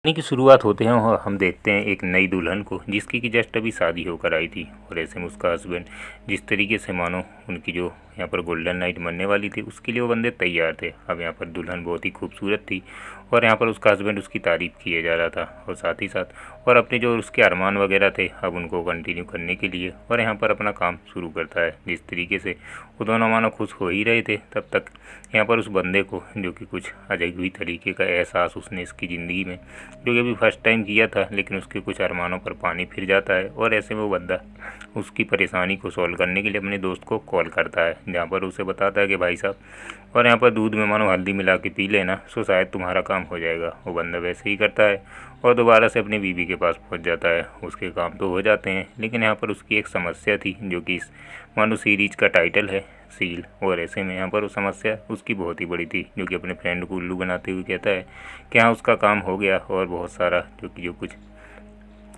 कहानी की शुरुआत होते हैं और हम देखते हैं एक नई दुल्हन को जिसकी कि जस्ट अभी शादी होकर आई थी। और ऐसे में उसका हस्बैंड जिस तरीके से मानो उनकी जो यहाँ पर गोल्डन नाइट बनने वाली थी उसके लिए वो बंदे तैयार थे। अब यहाँ पर दुल्हन बहुत ही खूबसूरत थी और यहाँ पर उसका हस्बैंड उसकी तारीफ़ किए जा रहा था और साथ ही साथ और अपने जो उसके अरमान वगैरह थे अब उनको कंटिन्यू करने के लिए और यहाँ पर अपना काम शुरू करता है। जिस तरीके से वो दोनों मानो खुश हो ही रहे थे तब तक यहाँ पर उस बंदे को जो कि कुछ अजनबी तरीके का एहसास उसने इसकी ज़िंदगी में जो कि अभी फर्स्ट टाइम किया था, लेकिन उसके कुछ अरमानों पर पानी फिर जाता है। और ऐसे में वो बंदा उसकी परेशानी को सॉल्व करने के लिए अपने दोस्त को कॉल करता है, जहाँ पर उसे बताता है कि भाई साहब और यहाँ पर दूध में मानो हल्दी मिला के पी लेना सो शायद तुम्हारा काम हो जाएगा। वो बंदा वैसे ही करता है और दोबारा से अपनी बीवी के पास पहुँच जाता है। उसके काम तो हो जाते हैं, लेकिन यहाँ पर उसकी एक समस्या थी जो कि इस मानो सीरीज का टाइटल है सील। और ऐसे में यहाँ पर वो समस्या उसकी बहुत ही बड़ी थी जो कि अपने फ्रेंड को उल्लू बनाते हुए कहता है कि हाँ उसका काम हो गया और बहुत सारा जो कुछ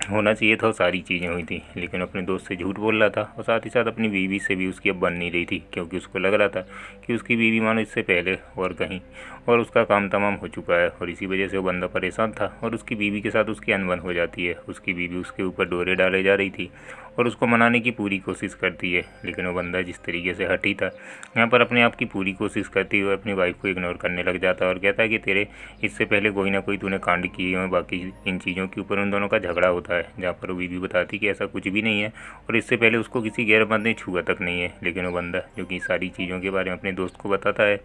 होना चाहिए था वो सारी चीज़ें हुई थी, लेकिन अपने दोस्त से झूठ बोल रहा था और साथ ही साथ अपनी बीवी से भी उसकी अब बन नहीं रही थी, क्योंकि उसको लग रहा था कि उसकी बीवी मानो इससे पहले और कहीं और उसका काम तमाम हो चुका है। और इसी वजह से वो बंदा परेशान था और उसकी बीवी के साथ उसकी अनबन हो जाती है। उसकी बीवी उसके ऊपर डोरे डाले जा रही थी और उसको मनाने की पूरी कोशिश करती है, लेकिन वो बंदा जिस तरीके से हठी था यहाँ पर अपने आप की पूरी कोशिश करते हुए अपनी वाइफ को इग्नोर करने लग जाता है और कहता है कि तेरे इससे पहले कोई ना कोई तूने कांड किए हैं। बाकी इन चीज़ों के ऊपर उन दोनों का झगड़ा होता है, जहाँ पर वो बीवी बताती कि ऐसा कुछ भी नहीं है और इससे पहले उसको किसी गैर मर्द ने छुआ तक नहीं है। लेकिन वो बंदा जो कि सारी चीज़ों के बारे में अपने दोस्त को बताता है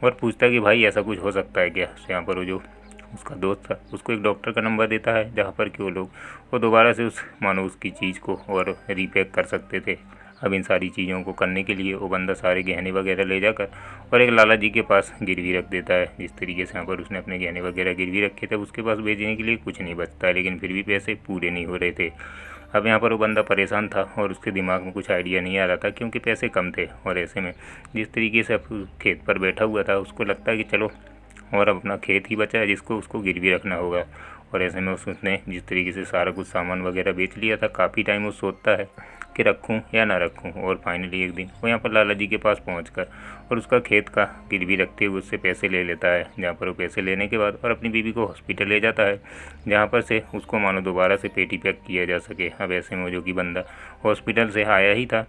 और पूछता है कि भाई ऐसा कुछ हो सकता है क्या। यहाँ पर वो जो उसका दोस्त था उसको एक डॉक्टर का नंबर देता है, जहाँ पर कि वो लोग वो दोबारा से उस मानो उसकी चीज़ को और रीपैक कर सकते थे। अब इन सारी चीज़ों को करने के लिए वो बंदा सारे गहने वगैरह ले जाकर और एक लाला जी के पास गिरवी रख देता है। जिस तरीके से यहाँ पर उसने अपने गहने वगैरह गिरवी रखे थे उसके पास भेजने के लिए कुछ नहीं बचता है, लेकिन फिर भी पैसे पूरे नहीं हो रहे थे। अब यहाँ पर वो बंदा परेशान था और उसके दिमाग में कुछ आइडिया नहीं आ रहा था, क्योंकि पैसे कम थे। और ऐसे में जिस तरीके से अब खेत पर बैठा हुआ था उसको लगता है कि चलो और अब अपना खेत ही बचा है जिसको उसको गिरवी रखना होगा। और ऐसे में उसने जिस तरीके से सारा कुछ सामान वगैरह बेच लिया था, काफ़ी टाइम वो सोचता है कि रखूं या ना रखूं। और फाइनली एक दिन वो यहाँ पर लाला जी के पास पहुंचकर और उसका खेत का गिरवी रखते हुए उससे पैसे ले लेता है, जहाँ पर वो पैसे लेने के बाद और अपनी बीवी को हॉस्पिटल ले जाता है, जहाँ पर से उसको मानो दोबारा से पेटी पैक किया जा सके। अब ऐसे में जो कि बंदा हॉस्पिटल से आया ही था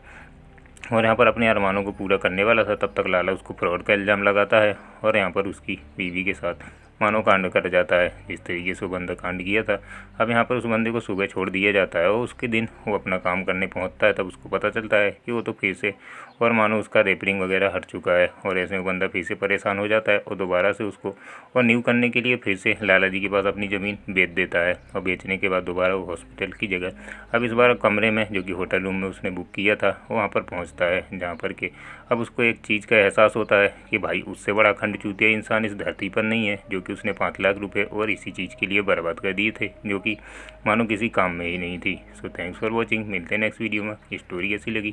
और यहाँ पर अपने अरमानों को पूरा करने वाला था, तब तक लाला उसको फ्रॉड का इल्ज़ाम लगाता है और यहाँ पर उसकी बीवी के साथ मानो कांड कर जाता है। जिस तरीके से वो बंदा कांड किया था अब यहाँ पर उस बंदे को सुबह छोड़ दिया जाता है और उसके दिन वो अपना काम करने पहुँचता है, तब उसको पता चलता है कि वो तो फिर से और मानो उसका रेपरिंग वगैरह हट चुका है। और ऐसे में बंदा फिर से परेशान हो जाता है और दोबारा से उसको और न्यू करने के लिए फिर से लाला जी के पास अपनी ज़मीन बेच देता है। और बेचने के बाद दोबारा वो हॉस्पिटल की जगह अब इस बार कमरे में जो कि होटल रूम में उसने बुक किया था वो वहाँ पर पहुँचता है, जहाँ पर कि अब उसको एक चीज़ का एहसास होता है कि भाई उससे बड़ा खंड चूतिया इंसान इस धरती पर नहीं है, जो कि उसने 5 लाख रुपए और इसी चीज़ के लिए बर्बाद कर दिए थे जो कि मानो किसी काम में ही नहीं थी। सो थैंक्स फॉर वॉचिंग, मिलते हैं नेक्स्ट वीडियो में। स्टोरी कैसी लगी